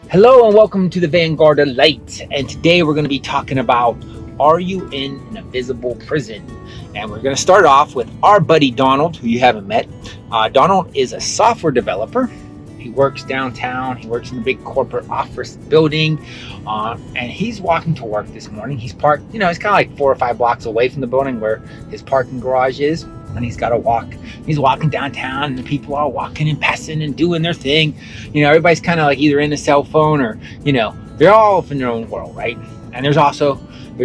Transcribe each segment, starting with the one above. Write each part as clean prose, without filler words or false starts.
Hello and welcome to the Vanguard of Light, and today we're going to be talking about, are you in an invisible prison? And we're going to start off with our buddy Donald, who you haven't met. Donald is a software developer. He works downtown. He works in a big corporate office building, and he's walking to work this morning. He's parked, he's kind of like 4 or 5 blocks away from the building where his parking garage is, and he's got to walk. He's walking downtown, and the people are walking and passing and doing their thing. Everybody's kind of like either in a cell phone or, they're all off in their own world, right? And there's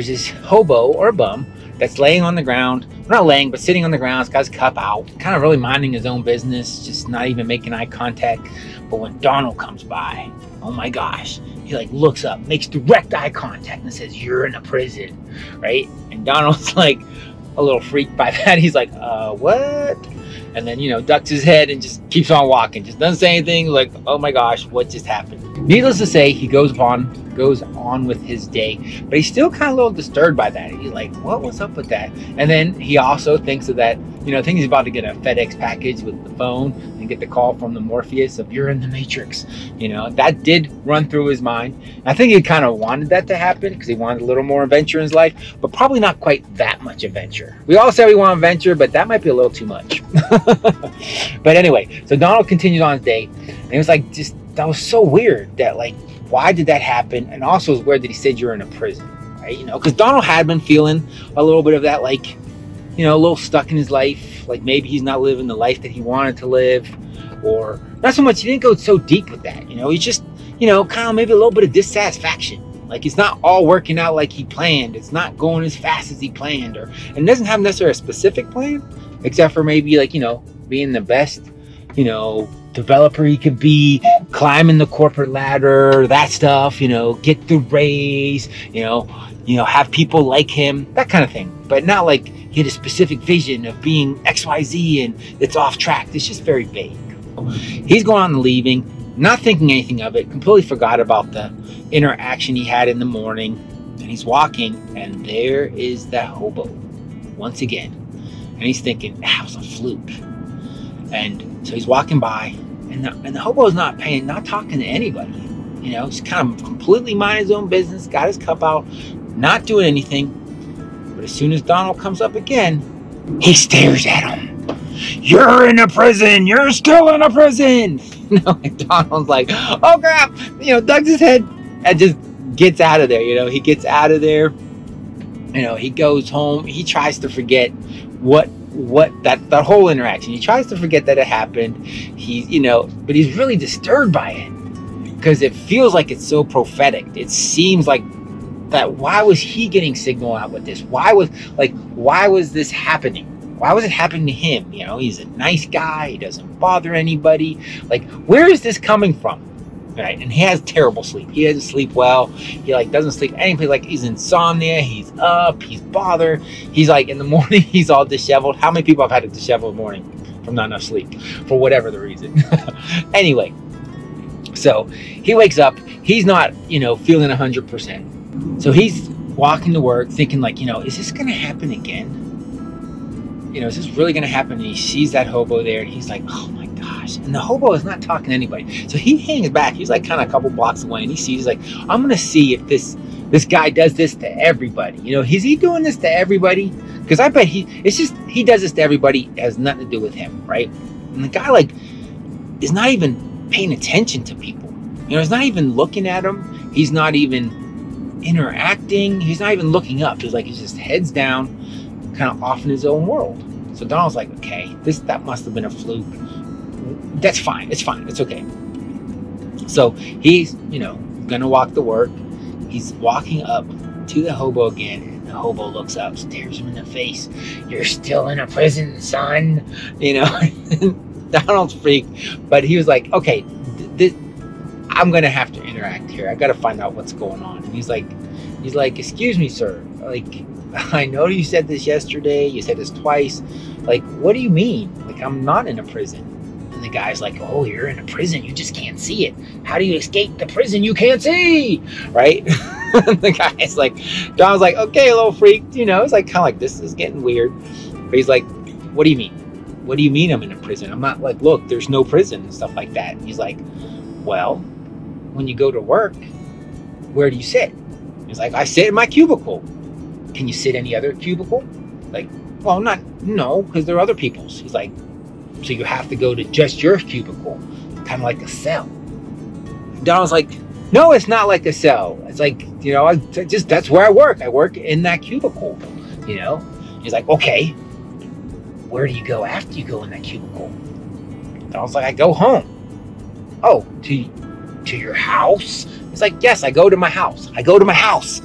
this hobo or a bum that's laying on the ground, not laying, but sitting on the ground. He's got his cup out, kind of really minding his own business, just not even making eye contact. But when Donald comes by, oh my gosh, he like looks up, makes direct eye contact and says, "You're in a prison," right? And Donald's like a little freaked by that. He's like, what? And then, ducks his head and just keeps on walking, just doesn't say anything, like, oh my gosh, what just happened? Needless to say, he goes on with his day, but he's still kind of a little disturbed by that. He's like, what's up with that? And then he also thinks of that, I think he's about to get a FedEx package with the phone and get the call from the Morpheus of, "You're in the Matrix." That did run through his mind. I think he kind of wanted that to happen because he wanted a little more adventure in his life, but probably not quite that much adventure. We all say we want adventure, but that might be a little too much. But anyway, so Donald continued on his day, and it was like, that was so weird that, like, why did that happen? And also it's weird that he said you're in a prison, right? Because Donald had been feeling a little bit of that, like, a little stuck in his life, like maybe he's not living the life that he wanted to live, or not so much. He didn't go so deep with that. He's just, kind of maybe a little bit of dissatisfaction. Like, it's not all working out like he planned. It's not going as fast as he planned, and doesn't have necessarily a specific plan, except for maybe, like, being the best, developer he could be, climbing the corporate ladder, that stuff, get the raise, have people like him, that kind of thing. But not like he had a specific vision of being XYZ and it's off track. It's just very vague. He's going on and leaving, not thinking anything of it, completely forgot about the interaction he had in the morning. And he's walking, and there is that hobo once again. And he's thinking, that was a fluke. And so he's walking by, and the hobo's not talking to anybody. He's kind of completely minding his own business, got his cup out, not doing anything. But as soon as Donald comes up again, he stares at him. "You're in a prison. You're still in a prison." And Donald's like, oh crap, ducks his head and just gets out of there. He gets out of there. He goes home. He tries to forget what that whole interaction. He tries to forget that it happened. But he's really disturbed by it because it feels like it's so prophetic. It seems like that. Why was he getting signal out with this? Why was this happening? Why was it happening to him? He's a nice guy. He doesn't bother anybody. Like, where is this coming from? Right? And he has terrible sleep. He doesn't sleep well. He doesn't sleep anything. Like, he's insomnia. He's up. He's bothered. He's like, in the morning, he's all disheveled. How many people have had a disheveled morning from not enough sleep for whatever the reason? Anyway, so he wakes up. He's not, feeling 100%. So he's walking to work thinking, like, is this going to happen again? Is this really going to happen? And he sees that hobo there, and he's like, oh my gosh. And the hobo is not talking to anybody. So he hangs back. He's like kind of a couple blocks away, and he sees, like, I'm going to see if this guy does this to everybody. Is he doing this to everybody? Because I bet he does this to everybody. It has nothing to do with him, right? And the guy, like, is not even paying attention to people. He's not even looking at him. He's not even interacting. He's not even looking up. He's just heads down, kind of off in his own world. So Donald's like, okay, that must have been a fluke. That's fine. It's fine. It's okay. So he's, gonna walk to work. He's walking up to the hobo again, and the hobo looks up, stares him in the face. "You're still in a prison, son." Donald's freaked, but he was like, okay, I'm gonna have to interact here. I gotta find out what's going on. And he's like, "Excuse me, sir. Like, I know you said this yesterday. You said this twice. Like, what do you mean? Like, I'm not in a prison." And the guy's like, "Oh, you're in a prison. You just can't see it. How do you escape the prison you can't see?" Right? The guy's like, Donald's like, okay, a little freaked. It's like kind of like, this is getting weird. But he's like, "What do you mean? What do you mean I'm in a prison? I'm not, like, look, there's no prison," and stuff like that. And he's like, "Well, when you go to work, where do you sit? He's like, I sit in my cubicle. Can you sit any other cubicle? Like, well, no, because there are other people's. He's like, so you have to go to just your cubicle, kind of like a cell. Donald's like, no, it's not like a cell. It's like, you know, that's where I work. I work in that cubicle, you know? He's like, okay, where do you go after you go in that cubicle? Donald's like, I go home. Oh, to your house? It's like, yes, I go to my house. I go to my house.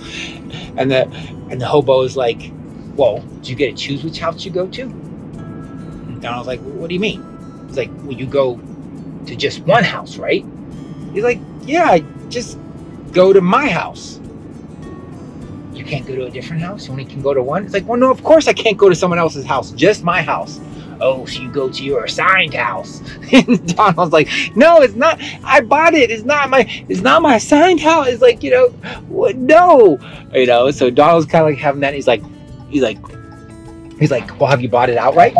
And the hobo is like, well, do you get to choose which house you go to? And Donald's like, what do you mean? He's like, well, you go to just one house, right? He's like, yeah, I just go to my house. You can't go to a different house? You only can go to one? It's like, well, no, of course I can't go to someone else's house, just my house. Oh, so you go to your assigned house. And Donald's like, no, it's not. I bought it. It's not my assigned house. It's like, you know, what? No. You know, so Donald's kind of like having that. He's like, well, have you bought it outright?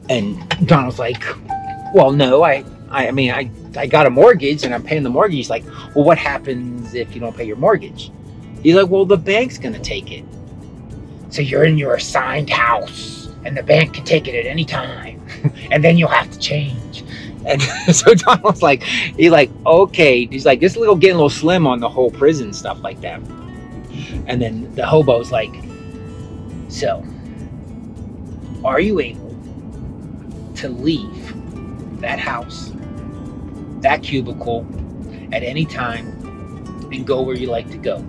And Donald's like, well, no, I got a mortgage and I'm paying the mortgage. He's like, well, what happens if you don't pay your mortgage? He's like, well, the bank's going to take it. So you're in your assigned house and the bank can take it at any time. And then you'll have to change. And so Donald's like, he's like, okay. He's like, this is getting a little slim on the whole prison stuff like that. And then the hobo's like, so are you able to leave that house, that cubicle at any time and go where you like to go?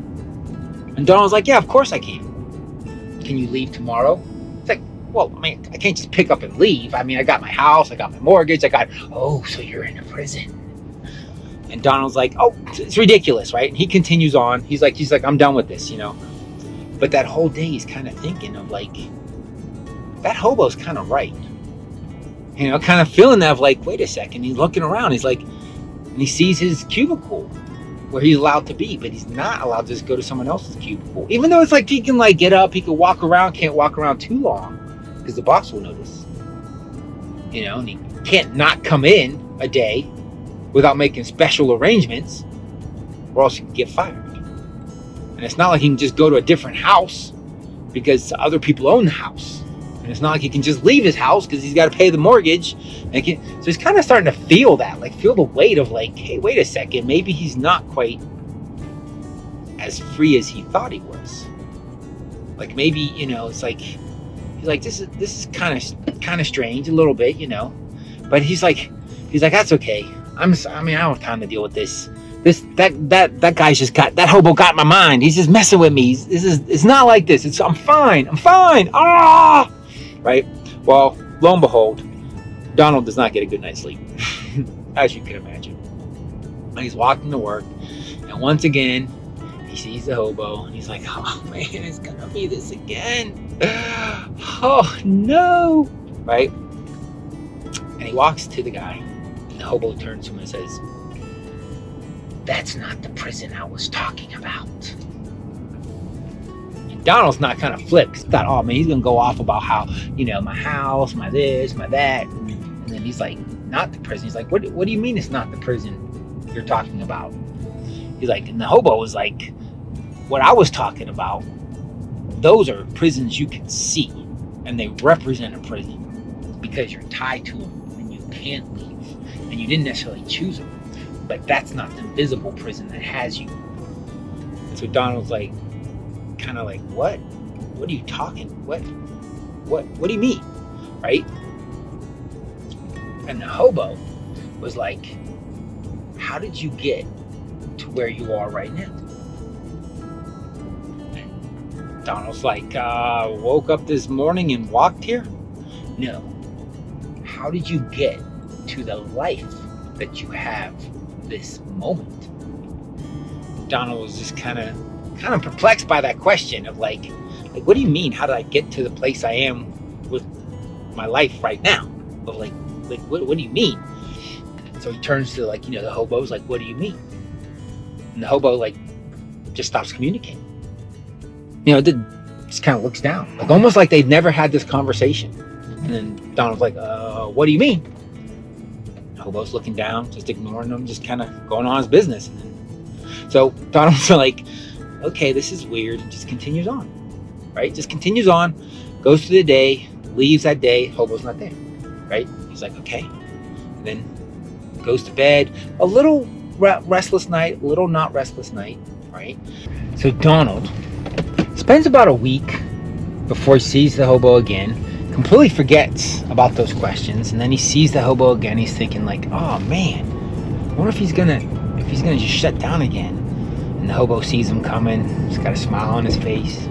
And Donald's like, yeah, of course I can. Can you leave tomorrow? It's like, well, I mean, I can't just pick up and leave. I mean, I got my house, I got my mortgage, oh, so you're in a prison. And Donald's like, oh, it's ridiculous, right? And he continues on. He's like, I'm done with this, you know? But that whole day he's kind of thinking of like, that hobo's kind of right. You know, kind of feeling that of like, wait a second. He's looking around. He's like, and he sees his cubicle where he's allowed to be, but he's not allowed to just go to someone else's cubicle. Even though it's like he can like get up, he can walk around, can't walk around too long because the boss will notice. You know, and he can't not come in a day without making special arrangements or else he can get fired. And it's not like he can just go to a different house because other people own the house. And it's not like he can just leave his house because he's got to pay the mortgage. So he's kind of starting to feel that, like feel the weight of like, hey, wait a second, maybe he's not quite as free as he thought he was. Like maybe, you know, it's like he's like, this is kind of strange a little bit, you know. But he's like, that's okay. I don't have time to deal with this. That guy's just that hobo got my mind. He's just messing with me. It's not like this. I'm fine. Ah! Right? Well, lo and behold, Donald does not get a good night's sleep, as you can imagine. And he's walking to work, and once again, he sees the hobo, and he's like, oh man, it's gonna be this again. Oh no! Right? And he walks to the guy, and the hobo turns to him and says, that's not the prison I was talking about. And Donald's not kind of flipped. He thought, oh man, he's gonna go off about how, you know, my house, my this, my that. And then he's like, not the prison. He's like, what do you mean it's not the prison you're talking about? He's like, and the hobo was like, what I was talking about, those are prisons you can see, and they represent a prison because you're tied to them and you can't leave, and you didn't necessarily choose them. But that's not the invisible prison that has you. And so Donald's like, kind of like, what? What are you talking? What do you mean? Right? And the hobo was like, how did you get to where you are right now? And Donald's like, woke up this morning and walked here? No. How did you get to the life that you have this moment? Donald was just kind of perplexed by that question of like what do you mean, how did I get to the place I am with my life right now? Of like what do you mean? So he turns to like, you know, the hobo's like, what do you mean? And the hobo like just stops communicating. You know, just kind of looks down, like almost like they've never had this conversation. And then Donald's like, what do you mean? Hobo's looking down, just ignoring him, just kind of going on his business. So Donald's like, okay, this is weird, and just continues on, right? Just continues on, goes through the day, leaves that day, Hobo's not there, right? He's like, okay. And then goes to bed, a little restless night, a little not restless night, right? So Donald spends about a week before he sees the hobo again, completely forgets about those questions, and then he sees the hobo again. He's thinking like, oh man, I wonder if he's gonna just shut down again. And the hobo sees him coming. He's got a smile on his face.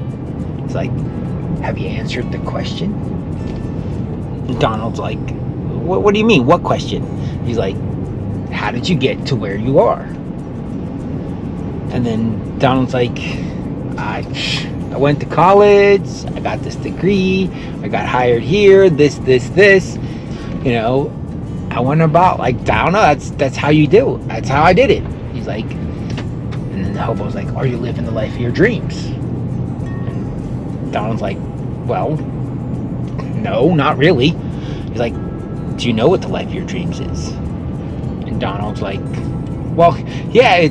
He's like, have you answered the question? And Donald's like, what do you mean? What question? He's like, how did you get to where you are? And then Donald's like, I went to college, I got this degree, I got hired here, this. You know, I went about like, I don't know, that's how you do it. That's how I did it. He's like, and then the hobo's like, are you living the life of your dreams? And Donald's like, well, no, not really. He's like, do you know what the life of your dreams is? And Donald's like, well, yeah,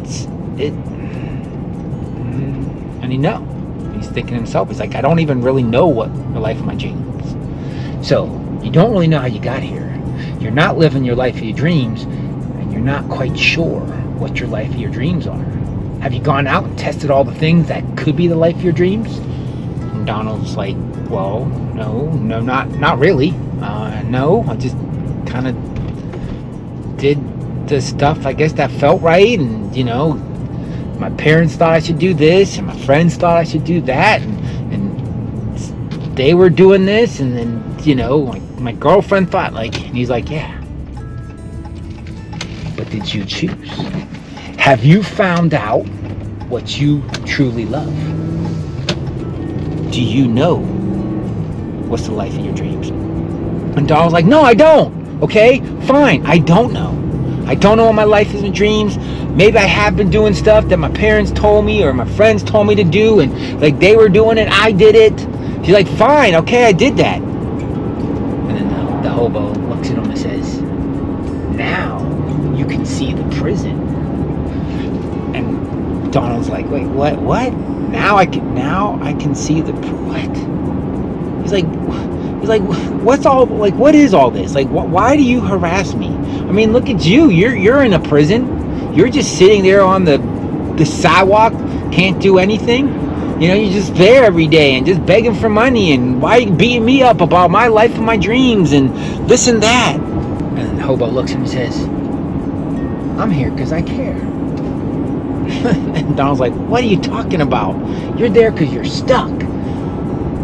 and he knows. He's thinking to himself, he's like, I don't even really know what the life of my dreams is. So you don't really know how you got here. You're not living your life of your dreams, and you're not quite sure what your life of your dreams are. Have you gone out and tested all the things that could be the life of your dreams? And Donald's like, well, no, not really. No, I just kind of did the stuff, I guess, that felt right, and you know, my parents thought I should do this, and my friends thought I should do that, and they were doing this, and then, you know, my girlfriend thought, like, and he's like, yeah. But did you choose? Have you found out what you truly love? Do you know what's the life of your dreams? And Donald's like, no, I don't. Okay, fine, I don't know. I don't know what my life is in dreams. Maybe I have been doing stuff that my parents told me or my friends told me to do, and like they were doing it, I did it. He's like, fine, okay, I did that. And then the hobo looks at him and says, now you can see the prison. And Donald's like, wait, what? Now I can see the what? He's like, what's all, like, what is all this? Like, why do you harass me? I mean, look at you. You're in a prison. You're just sitting there on the sidewalk, can't do anything. You know, you're just there every day and just begging for money. And why are you beating me up about my life and my dreams and this and that? And the hobo looks at him and says, I'm here because I care. And Donald's like, what are you talking about? You're there because you're stuck.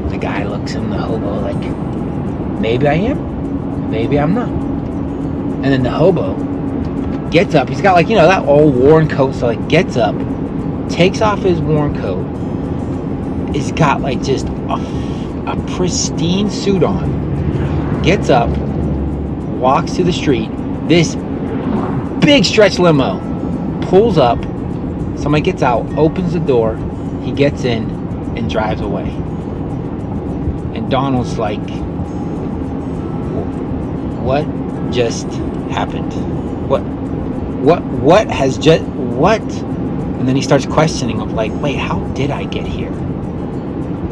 The guy looks at him, the hobo, like, maybe I am, maybe I'm not. And then the hobo gets up. He's got, like, you know, that old worn coat. So, like, gets up, takes off his worn coat. He's got, like, just a pristine suit on. Gets up, walks to the street. This big stretch limo pulls up. Somebody gets out, opens the door. He gets in and drives away. And Donald's like, what just happened? What has just, what? And then he starts questioning of like, wait, how did I get here?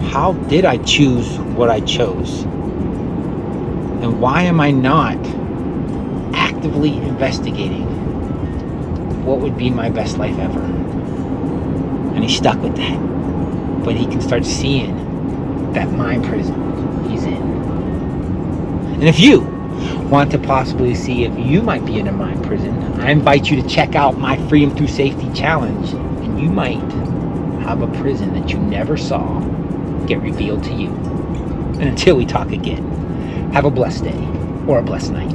How did I choose what I chose? And why am I not actively investigating what would be my best life ever? And he's stuck with that. But he can start seeing that mind prison he's in. And if you want to possibly see if you might be in a mind prison, I invite you to check out my Freedom Through Safety Challenge, and you might have a prison that you never saw get revealed to you. And until we talk again, have a blessed day or a blessed night.